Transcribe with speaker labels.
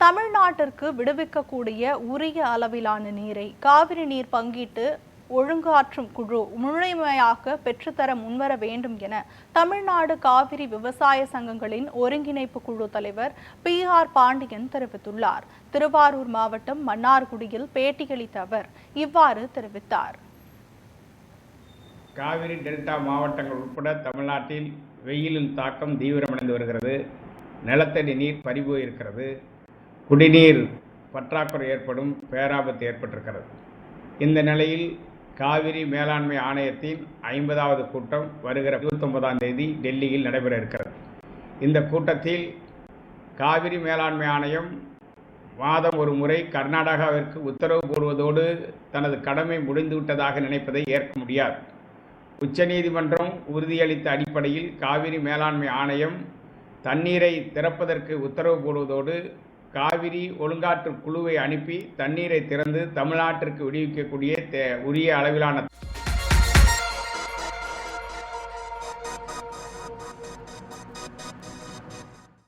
Speaker 1: தமிழ்நாட்டிற்கு விடுவிக்கக்கூடிய உரிய அளவிலான நீரை காவிரி நீர் பங்கீட்டு ஒழுங்காற்றும் குழு முழுமையாக பெற்றுத்தர முன்வர வேண்டும் என தமிழ்நாடு காவிரி விவசாய சங்கங்களின் ஒருங்கிணைப்பு குழு தலைவர் PR பாண்டியன் தெரிவித்துள்ளார். திருவாரூர் மாவட்டம் மன்னார்குடியில் பேட்டியளித்த அவர் இவ்வாறு தெரிவித்தார்.
Speaker 2: காவிரி டெல்டா மாவட்டங்கள் உட்பட தமிழ்நாட்டில் வெயிலின் தாக்கம் தீவிரமடைந்து வருகிறது. நிலத்தடி நீர் பறிபோயிருக்கிறது. குடிநீர் பற்றாக்குறை ஏற்படும் பேராபத்து ஏற்பட்டிருக்கிறது. இந்த நிலையில் காவிரி மேலாண்மை ஆணையத்தின் 50வது கூட்டம் வருகிற 29ஆம் தேதி டெல்லியில் நடைபெற இருக்கிறது. இந்த கூட்டத்தில் காவிரி மேலாண்மை ஆணையம் மாதம் ஒரு முறை கர்நாடகாவிற்கு உத்தரவு போடுவதோடு தனது கடமை முடிந்துவிட்டதாக நினைப்பதை ஏற்க முடியாது. உச்சநீதிமன்றம் உறுதியளித்த அடிப்படையில் காவிரி மேலாண்மை ஆணையம் தண்ணீரை திறப்பதற்கு உத்தரவு போடுவதோடு காவிரி ஒழுங்காற்று குழுவை அனுப்பி தண்ணீரை திறந்து தமிழ்நாட்டிற்கு விடுவிக்கக்கூடிய உரிய அளவிலான